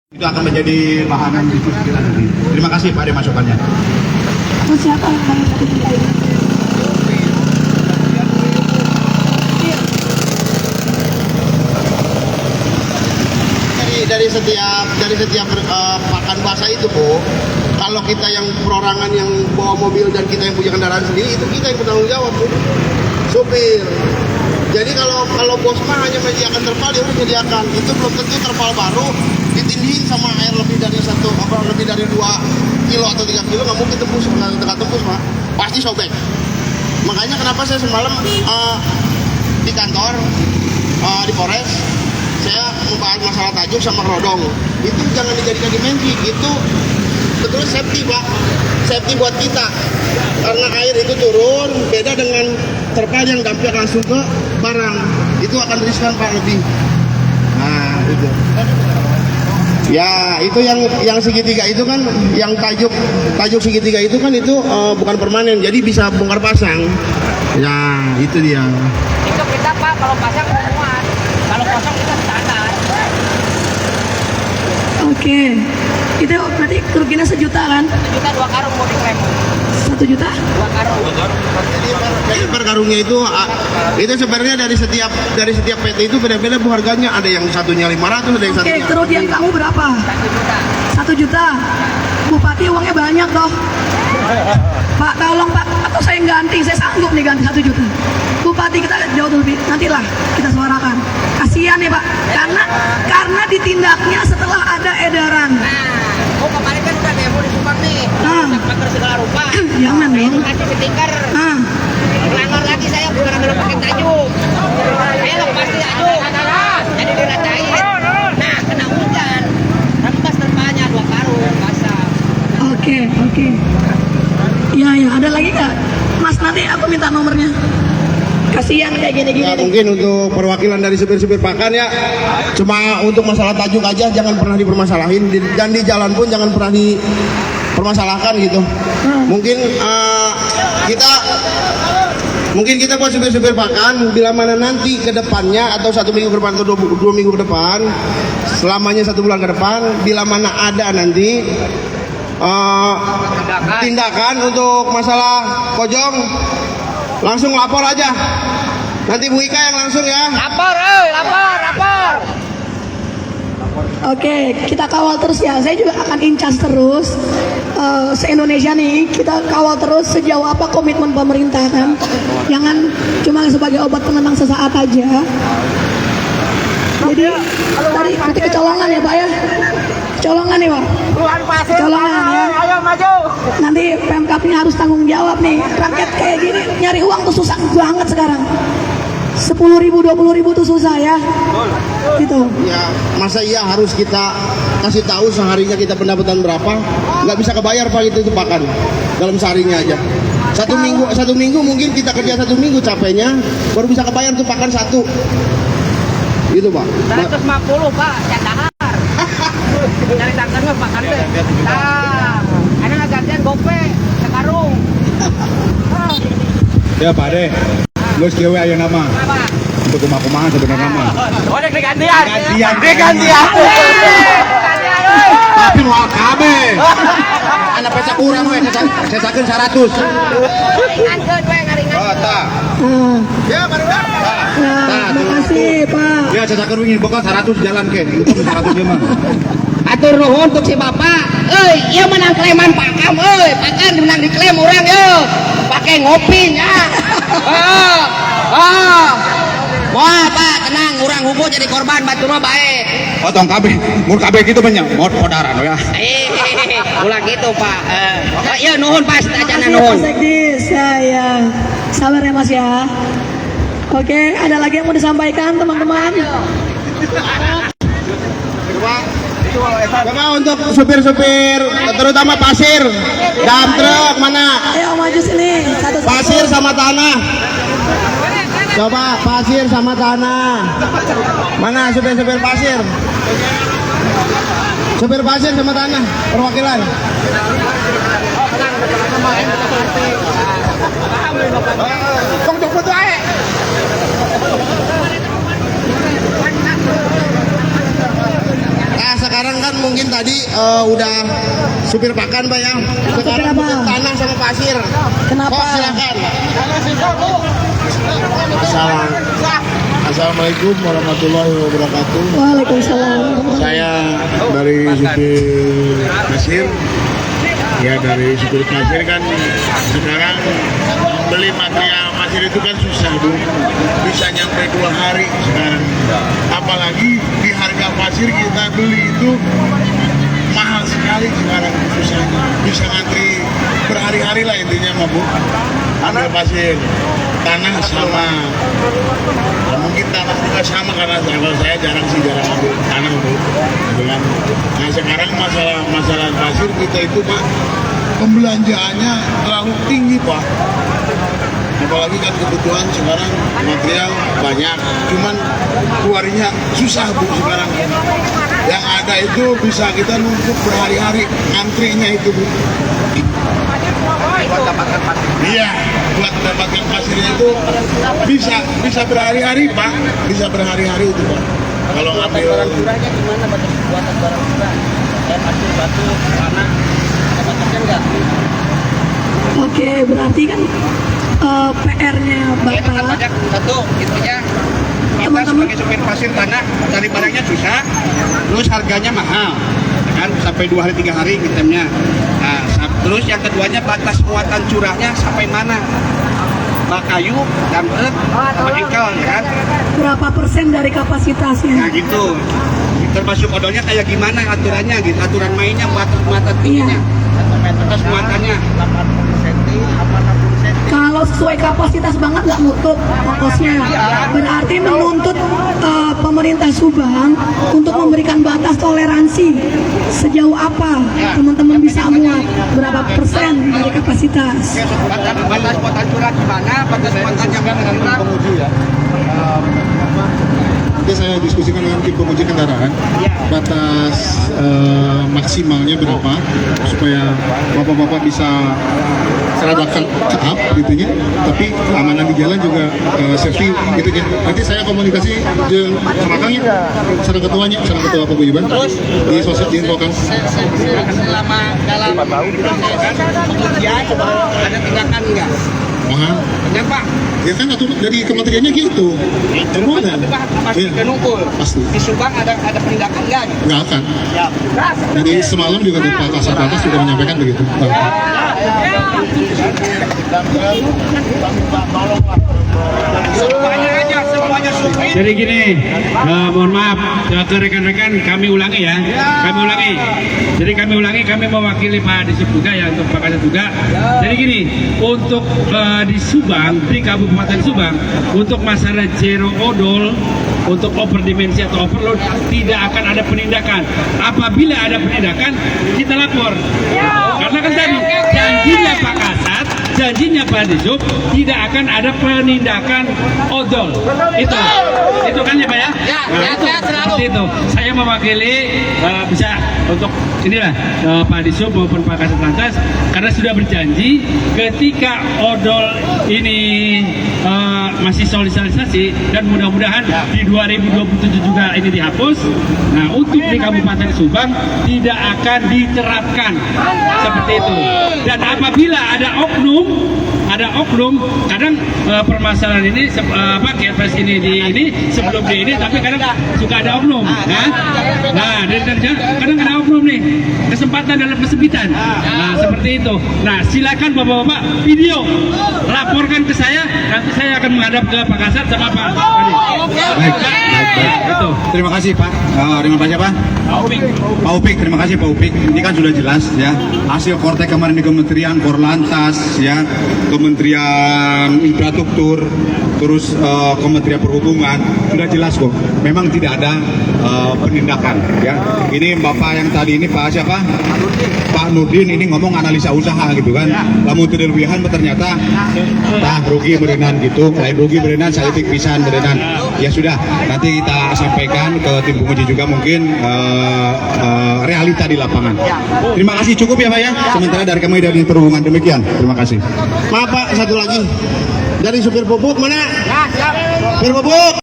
Itu akan menjadi bahasan diskusi kita nanti. Terima kasih Pak Ade masukannya. Siapa yang paling dicintai? Dari setiap pakan bahasa itu, Bu, kalau kita yang perorangan yang bawa mobil dan kita yang punya kendaraan sendiri, itu kita yang bertanggung jawab, Bu. Supir. Jadi kalau bos mah hanya menyediakan terpal, dia harus menyediakan. Itu belum tentu terpal baru ditindihin sama air lebih dari 2 kilo atau 3 kilo, nggak mungkin tembus, nggak tembus, Pak. Pasti sobek. Makanya kenapa saya semalam di kantor di Polres, saya membahas masalah tajuk sama rodong. Itu jangan dijadikan dimensi, itu betulnya safety, Pak. Safety buat kita. Karena air itu turun, beda dengan terpal yang dampaknya langsung ke barang. Itu akan riskan, Pak, lebih. Nah, itu. Ya, itu yang segitiga itu kan, yang tajuk segitiga itu kan itu bukan permanen, jadi bisa bongkar pasang. Ya, itu dia. Itu kita, Pak, kalau pasang muat, kalau kosong kita standar. Oke, itu berarti kerugiannya 1 juta kan? 1 juta 2 karung mau diklaim. 1 juta? 2 karung. Jadi per karungnya itu sebenarnya dari setiap PT itu beda-beda, Bu, harganya. Ada yang satunya 500, ada yang Oke, satunya. kerugian kamu berapa? 1 juta. 1 juta. Bupati uangnya banyak toh. Pak, tolong Pak, atau saya ganti, saya sanggup nih ganti 1 juta. Bupati kita jauh lebih, nantilah kita suarakan. Kasihan ya Pak, karena ditindaknya setelah ada edaran. Nah, kemarin kan udah demo di Subang nih. Pakai segala rupa. Jangan Ini dong. kasih stiker. Ah, Melanggar lagi saya bukan ambil pakai tajuk. Saya lepas di tajuk. Jadi diratain. Nah, kena hujan. Rembas terpanya 2 karung basah. oke. Ya, ada lagi nggak? Mas, nanti aku minta nomornya. Kasihan kayak gini-gini. Ya, mungkin untuk perwakilan dari supir-supir pakan ya, cuma untuk masalah tajuk aja jangan pernah dipermasalahin, dan di jalan pun jangan pernah dipermasalahkan gitu. Mungkin kita buat supir-supir pakan, bila mana nanti ke depannya atau 1 minggu ke depan atau 2 minggu ke depan, selamanya 1 bulan ke depan, bila mana ada nanti tindakan untuk masalah kojong, langsung lapor aja. Nanti Bu Ika yang langsung ya. Lapor. Oke, kita kawal terus ya. Saya juga akan incas terus se-Indonesia nih. Kita kawal terus sejauh apa komitmen pemerintah kan. Jangan cuma sebagai obat penenang sesaat aja. Jadi tadi nanti kecolongan ya Pak ya. Kecolongan nih Pak. Kecolongan ya. Ayo maju. Nanti Pemkapnya harus tanggung jawab nih. Rakyat kayak gini nyari uang tuh susah banget sekarang. 10.000, 20.000 tuh susah ya. Gitu. Ya, masa iya harus kita kasih tahu seharinya kita pendapatan berapa? Nggak bisa kebayar Pak, itu pakan dalam seharinya aja. Satu minggu mungkin kita kerja 1 minggu capeknya, baru bisa kebayar tuh pakan 1. Gitu Pak. 150 Pak, candahar. Dari tangkarnya Pak Kante. Nah, anak gantian gope sekarung. Ya Pak Ade, lu sekieu aya nama. Apa? Untuk kumaha sebenarnya nama. Oh, dek gantian. Gantian. Tapi moal kabe. Anak pesa kurang we, sesakeun 100. Ringankeun we ngaringan. Oh, tah. Ya, baru dah. Nah, makasih Pak. Ya, sesakeun wingi bekal 100 jalan ke. Untung 100 ge mah. Atur nuhun untuk si Bapak. Ieu menang klaiman pakam pakan menang diklaim urang yeuh. Pakai ngopi nya. Wah, Pak, tenang, urang hubung jadi korban, batur mah bae. Oh, tong kabeh. Mun kabeh kitu banyak mod podaran ya. Ulah gitu, Pak. Ieu nuhun Pak, Makasih sedajana Pak nuhun. Sekdis. Ya. Sabar ya Mas ya. Oke, ada lagi yang mau disampaikan teman-teman? Coba untuk supir-supir, terutama pasir, dump truck mana? Ayo maju sini. Satu-satu. Pasir sama tanah. Coba pasir sama tanah. Mana supir-supir pasir? Supir pasir sama tanah, perwakilan. Kong jemput ae. Nah, sekarang sekarang kan mungkin tadi udah supir pakan Pak ya. Sekarang apa? mungkin tanah sama pasir. Kenapa? Pak silakan. Assalamualaikum warahmatullahi wabarakatuh. Waalaikumsalam. Saya dari supir pasir. Ya dari supir pasir kan sekarang beli material pasir itu kan susah Bu. Bisa nyampe 2 hari sekarang. Apalagi di harga pasir kita beli itu mahal sekali sekarang susahnya. Bisa ngantri berhari-hari lah intinya mah Bu. Ambil pasir, tanah sama. Ya, mungkin tanah juga sama karena kalau saya jarang ambil tanah Bu. Nah sekarang masalah pasir kita itu Pak, pembelanjaannya terlalu tinggi Pak. Apalagi kan kebutuhan sekarang material banyak, cuman keluarnya susah Bu sekarang. Yang ada itu bisa kita numpuk berhari-hari antrinya itu Bu. Iya, buat dapatkan pasirnya itu bisa berhari-hari Pak, bisa berhari-hari itu Pak. Kalau ngambil Barang curahnya gimana batas buatan barang curah? Kayak pasir, batu, tanah, ada batasnya nggak? Oke, berarti kan PR-nya Bapak. Satu, intinya kita Teman-teman. sebagai supir pasir tanah cari barangnya susah, terus harganya mahal, kan sampai 2 hari 3 hari itemnya. Nah, terus yang keduanya batas muatan curahnya sampai mana? Bak kayu, dampet, sama engkel, ya kan? Berapa persen dari Nah kapasitasnya? gitu. Termasuk odolnya kayak gimana aturannya gitu, aturan mainnya, muatan tingginya, batas muatannya. 80 cm, apa 60 cm? Kalau sesuai kapasitas banget nggak nutup ongkosnya. Berarti menuntut pemerintah Subang untuk memberikan batas toleransi sejauh apa teman-teman bisa muat, berapa persen dari kapasitas. Batas muatan curah gimana? Batas muatan yang curah. Nanti saya diskusikan dengan tim penguji kendaraan batas maksimalnya berapa supaya bapak-bapak bisa seradakan up gitu ya, tapi keamanan di jalan juga safety gitu ya. Nanti saya komunikasi sama Kang ya, sama ketuanya, sama ketua paguyuban di sosial diinfokan. Selama dalam pengujian ada tindakan enggak? Mahal. Kenapa? Ya kan aturan dari kementeriannya gitu. Semuanya. Pasti Iya, kenungkul. pasti. Di Subang ada tindakan enggak? Nggak akan. Jadi semalam juga di Pak Kasat Atas sudah menyampaikan begitu. Semuanya aja, semuanya supir. Jadi gini, mohon maaf ke rekan-rekan, kami ulangi ya, kami ulangi. Jadi kami mewakili Pak Disub juga ya, untuk Pak Kasat juga. Jadi gini, untuk di Subang, di Kabupaten Subang, untuk masalah zero odol, untuk overdimensi atau overload, tidak akan ada penindakan. Apabila ada penindakan, kita lapor. Karena kan tadi janjinya Pak Kasat, janjinya Pak Disub, tidak akan ada penindakan odol. Itu kan ya Pak ya? Seperti itu. Saya mewakili bisa untuk inilah Pak Disub maupun Pak Kasat Lantas, karena sudah berjanji ketika odol ini masih sosialisasi dan mudah-mudahan di 2027 juga ini dihapus. Nah, untuk di Kabupaten Subang tidak akan diterapkan seperti itu. Dan apabila ada oknum, kadang permasalahan ini KPS ini sebelum ini, tapi kadang suka ada oknum. Nah, dari kadang ada oknum nih, kesempatan dalam kesempitan. Nah, seperti itu. Nah, silakan bapak-bapak video, laporkan ke saya, nanti saya akan menghadap ke Pak Kasat sama Pak Adi. Baik. Itu. Terima kasih Pak. Terima kasih Pak. Pak Upik, terima kasih Pak Upik. Ini kan sudah jelas ya. Hasil kortek kemarin di Kementerian Korlantas ya, Kementerian Infrastruktur, terus Kementerian Perhubungan sudah jelas kok. Memang tidak ada penindakan ya. Ini Bapak yang tadi ini Pak siapa? Pak Nurdin ini ngomong analisa usaha gitu kan. Lamun teu lebihan ternyata tah rugi berenang gitu. Lain rugi berenang saya pisan berenang. Ya sudah, nanti kita sampaikan ke tim penguji juga mungkin realita di lapangan. Terima kasih, cukup ya Pak ya. Sementara dari kami dari Perhubungan demikian. Terima kasih. Maaf Pak, satu lagi dari supir pupuk mana? Supir pupuk.